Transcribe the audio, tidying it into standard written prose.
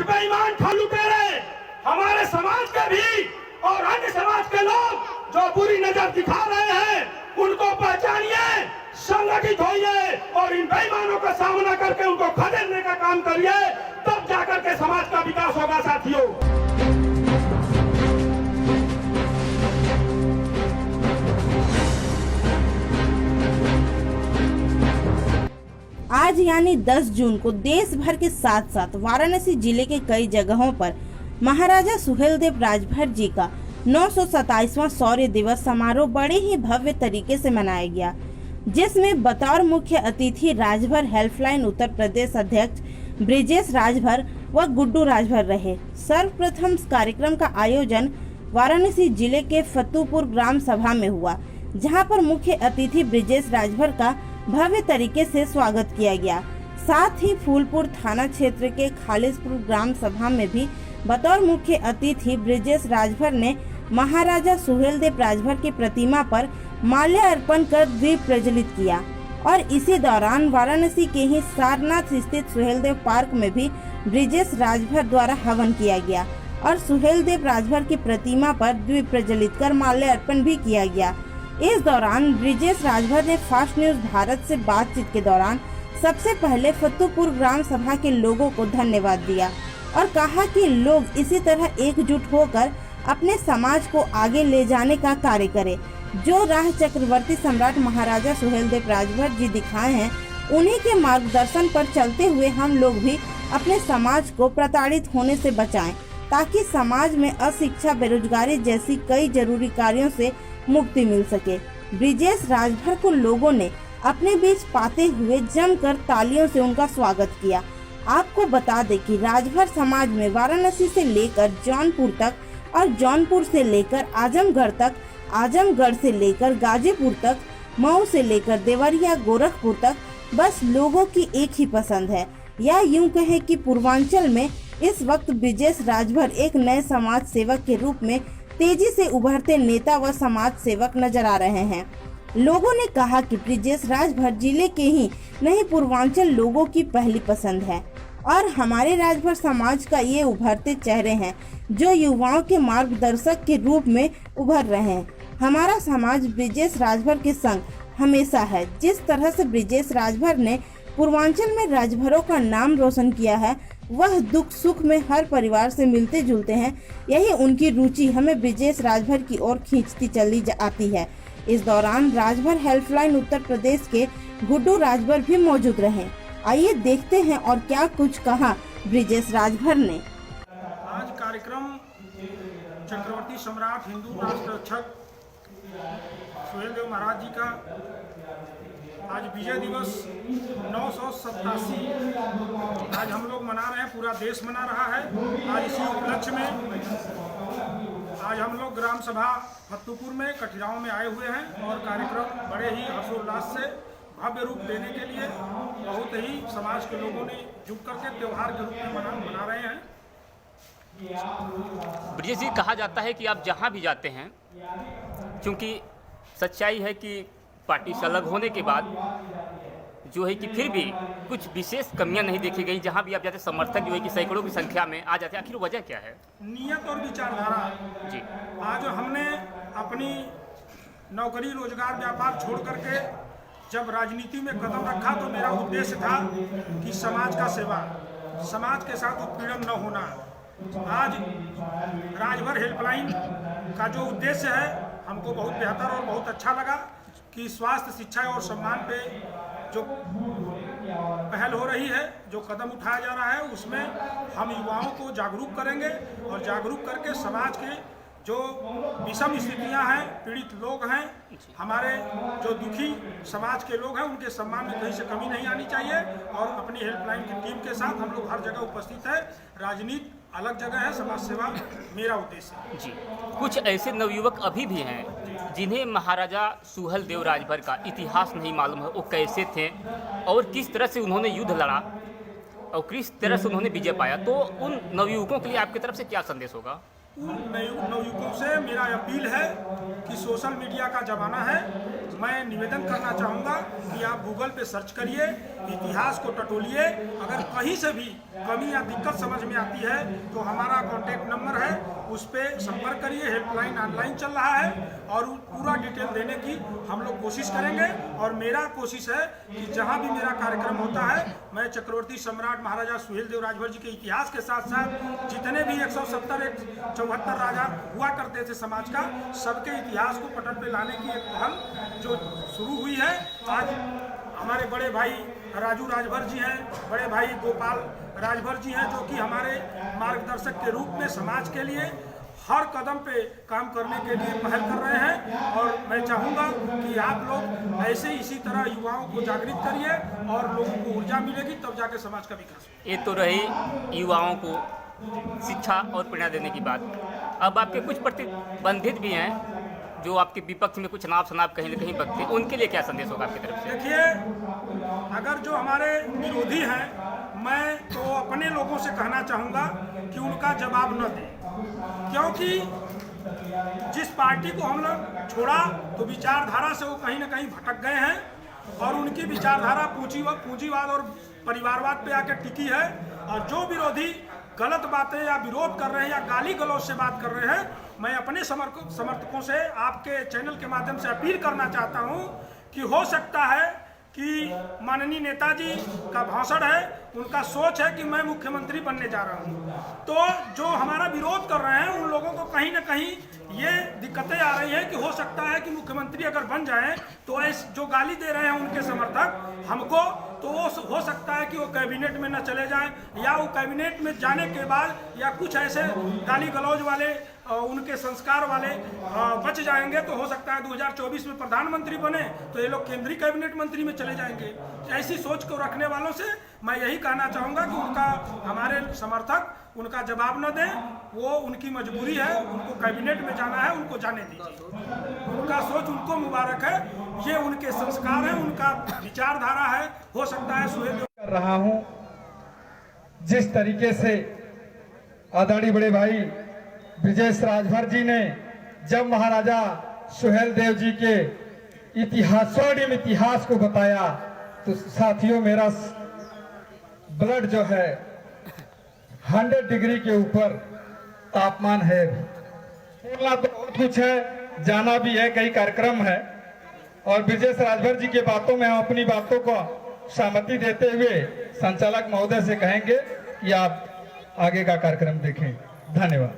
बेईमान खा लुटेरे हमारे समाज के भी और अन्य समाज के लोग जो बुरी नजर दिखा रहे हैं उनको पहचानिए, संगठित होइए और इन बेईमानों का सामना करके उनको खदेड़ने का काम करिए, तब जाकर के समाज का विकास होगा साथियों। आज यानी 10 जून को देश भर के साथ साथ वाराणसी जिले के कई जगहों पर महाराजा सुहेलदेव राजभर जी का 927वां शौर्य दिवस समारोह बड़े ही भव्य तरीके से मनाया गया, जिसमें बतौर मुख्य अतिथि राजभर हेल्पलाइन उत्तर प्रदेश अध्यक्ष ब्रिजेश राजभर व गुड्डू राजभर रहे। सर्वप्रथम कार्यक्रम का आयोजन वाराणसी जिले के फतुपुर ग्राम सभा में हुआ, जहां पर मुख्य अतिथि ब्रिजेश राजभर का भव्य तरीके से स्वागत किया गया। साथ ही फूलपुर थाना क्षेत्र के खालिसपुर ग्राम सभा में भी बतौर मुख्य अतिथि ब्रिजेश राजभर ने महाराजा सुहेलदेव राजभर की प्रतिमा पर माल्यार्पण कर दीप प्रज्वलित किया और इसी दौरान वाराणसी के ही सारनाथ स्थित सुहेलदेव पार्क में भी ब्रिजेश राजभर द्वारा हवन किया गया और सुहेलदेव राजभर की प्रतिमा पर दीप प्रज्वलित कर माल्यार्पण भी किया गया। इस दौरान ब्रिजेश राजभर ने फास्ट न्यूज भारत से बातचीत के दौरान सबसे पहले फतुपुर ग्राम सभा के लोगों को धन्यवाद दिया और कहा कि लोग इसी तरह एकजुट होकर अपने समाज को आगे ले जाने का कार्य करें। जो राह चक्रवर्ती सम्राट महाराजा सुहेलदेव राजभर जी दिखाए हैं, उन्हीं के मार्गदर्शन पर चलते हुए हम लोग भी अपने समाज को प्रताड़ित होने से बचाएं, ताकि समाज में अशिक्षा, बेरोजगारी जैसी कई जरूरी कार्यों से मुक्ति मिल सके। ब्रिजेश राजभर को लोगों ने अपने बीच पाते हुए जमकर तालियों से उनका स्वागत किया। आपको बता दें कि राजभर समाज में वाराणसी से लेकर जौनपुर तक और जौनपुर से लेकर आजमगढ़ तक, आजमगढ़ से लेकर गाजीपुर तक, मऊ से लेकर देवरिया, गोरखपुर तक बस लोगों की एक ही पसंद है, या यूं कहें कि पूर्वांचल में इस वक्त ब्रिजेश राजभर एक नए समाज सेवक के रूप में तेजी से उभरते नेता व समाज सेवक नजर आ रहे हैं। लोगों ने कहा कि ब्रिजेश राजभर जिले के ही नहीं पूर्वांचल लोगों की पहली पसंद है और हमारे राजभर समाज का ये उभरते चेहरे हैं जो युवाओं के मार्गदर्शक के रूप में उभर रहे हैं। हमारा समाज ब्रिजेश राजभर के संग हमेशा है। जिस तरह से ब्रिजेश राजभर ने पूर्वांचल में राजभरों का नाम रोशन किया है, वह दुख सुख में हर परिवार से मिलते जुलते हैं। यही उनकी रुचि हमें ब्रिजेश राजभर की ओर खींचती चली आती है। इस दौरान राजभर हेल्पलाइन उत्तर प्रदेश के गुड्डू राजभर भी मौजूद रहे। आइए देखते हैं और क्या कुछ कहा ब्रिजेश राजभर ने। आज कार्यक्रम चक्रवर्ती सम्राट हिंदू राष्ट्र रक्षक सुहेलदेव महाराज जी का आज विजय दिवस 987 आज हम लोग मना रहे हैं, पूरा देश मना रहा है। आज इसी उपलक्ष्य में आज हम लोग ग्राम सभा फतुपुर में कठिराव में आए हुए हैं और कार्यक्रम बड़े ही हर्षोल्लास से भव्य रूप देने के लिए बहुत ही समाज के लोगों ने जुट करके त्योहार के रूप में मना रहे हैं। ब्रिजेश जी, कहा जाता है कि आप जहां भी जाते हैं, क्योंकि सच्चाई है कि पार्टी से अलग होने के बाद जो है कि फिर भी कुछ विशेष कमियां नहीं देखी गई। जहां भी आप जाते समर्थक जो है कि सैकड़ों की संख्या में आ जाते हैं। आखिर वजह क्या है? नियत और विचारधारा जी। आज हमने अपनी नौकरी, रोजगार, व्यापार छोड़ करके जब राजनीति में कदम रखा तो मेरा उद्देश्य था कि समाज का सेवा, समाज के साथ उत्पीड़न न होना। आज राजभर हेल्पलाइन का जो उद्देश्य है हमको बहुत बेहतर और बहुत अच्छा लगा कि स्वास्थ्य, शिक्षा और सम्मान पे जो पहल हो रही है, जो कदम उठाया जा रहा है, उसमें हम युवाओं को जागरूक करेंगे और जागरूक करके समाज के जो विषम स्थितियां हैं, पीड़ित लोग हैं, हमारे जो दुखी समाज के लोग हैं, उनके सम्मान में कहीं से कमी नहीं आनी चाहिए। और अपनी हेल्पलाइन की टीम के साथ हम लोग हर जगह उपस्थित है। राजनीति अलग जगह है, समाज सेवा मेरा उद्देश्य है जी। कुछ ऐसे नवयुवक अभी भी हैं जिन्हें महाराजा सुहेलदेव राजभर का इतिहास नहीं मालूम है, वो कैसे थे और किस तरह से उन्होंने युद्ध लड़ा और किस तरह से उन्होंने विजय पाया। तो उन नवयुवकों के लिए आपकी तरफ से क्या संदेश होगा? उन नवयुवकों से मेरा अपील है कि सोशल मीडिया का ज़माना है। मैं निवेदन करना चाहूँगा कि आप गूगल पे सर्च करिए, इतिहास को टटोलिए। अगर कहीं से भी कमी या दिक्कत समझ में आती है तो हमारा कॉन्टैक्ट नंबर है, उस पर संपर्क करिए। हेल्पलाइन ऑनलाइन चल रहा है और पूरा डिटेल देने की हम लोग कोशिश करेंगे। और मेरा कोशिश है कि जहाँ भी मेरा कार्यक्रम होता है, मैं चक्रवर्ती सम्राट महाराजा सुहेलदेव राजभर जी के इतिहास के साथ साथ जितने भी 174 राजा हुआ करते थे समाज का, सबके इतिहास को पटल पे लाने की एक पहल जो शुरू हुई है। आज हमारे बड़े भाई राजू राजभर जी हैं, बड़े भाई गोपाल राजभर जी हैं, जो कि हमारे मार्गदर्शक के रूप में समाज के लिए हर कदम पे काम करने के लिए पहल कर रहे हैं। और मैं चाहूँगा कि आप लोग ऐसे इसी तरह युवाओं को जागृत करिए और लोगों को ऊर्जा मिलेगी, तब जाके समाज का विकास होगा। ये तो रही युवाओं को शिक्षा और प्रेरणा देने की बात। अब आपके कुछ प्रतिबंधित भी हैं जो आपके विपक्ष में कुछ नाप शनाप कहीं न कहीं बकते हैं, उनके लिए क्या संदेश होगा आपकी तरफ से? देखिए, अगर जो हमारे विरोधी हैं, मैं तो अपने लोगों से कहना चाहूँगा कि उनका जवाब न दें, क्योंकि जिस पार्टी को हम लोग छोड़ा तो विचारधारा से वो कहीं ना कहीं भटक गए हैं और उनकी विचारधारा पूंजीवाद और परिवारवाद पे आकर टिकी है। और जो विरोधी गलत बातें या विरोध कर रहे हैं या गाली गलौज से बात कर रहे हैं, मैं अपने समर्थकों से आपके चैनल के माध्यम से अपील करना चाहता हूं कि हो सकता है कि माननीय नेताजी का भाषण है, उनका सोच है कि मैं मुख्यमंत्री बनने जा रहा हूं, तो जो हमारा विरोध कर रहे हैं उन लोगों को कहीं ना कहीं ये दिक्कतें आ रही हैं कि हो सकता है कि मुख्यमंत्री अगर बन जाएं तो ऐसे जो गाली दे रहे हैं उनके समर्थक हमको, तो वो हो सकता है कि वो कैबिनेट में न चले जाएं, या वो कैबिनेट में जाने के बाद या कुछ ऐसे गाली गलौज वाले उनके संस्कार वाले बच जाएंगे, तो हो सकता है 2024 में प्रधानमंत्री बने तो ये लोग केंद्रीय कैबिनेट मंत्री में चले जाएंगे। ऐसी सोच को रखने वालों से मैं यही कहना चाहूँगा कि उनका हमारे समर्थक उनका जवाब न दें, वो उनकी मजबूरी है, उनको कैबिनेट में जाना है, उनको जाने दीजिए। उनका सोच उनको मुबारक है, ये उनके संस्कार है, उनका विचारधारा है। हो सकता है सुहेल कर रहा हूँ जिस तरीके से आदरणीय बड़े भाई ब्रजेश राजभर जी ने जब महाराजा सुहेलदेव जी के स्वर्णिम इतिहास को बताया, तो साथियों मेरा ब्लड जो है 100 डिग्री के ऊपर तापमान है। बोलना तो बहुत कुछ है, जाना भी है, कई कार्यक्रम है, और ब्रजेश राजभर जी के बातों में हम अपनी बातों को सहमति देते हुए संचालक महोदय से कहेंगे कि आप आगे का कार्यक्रम देखें। धन्यवाद।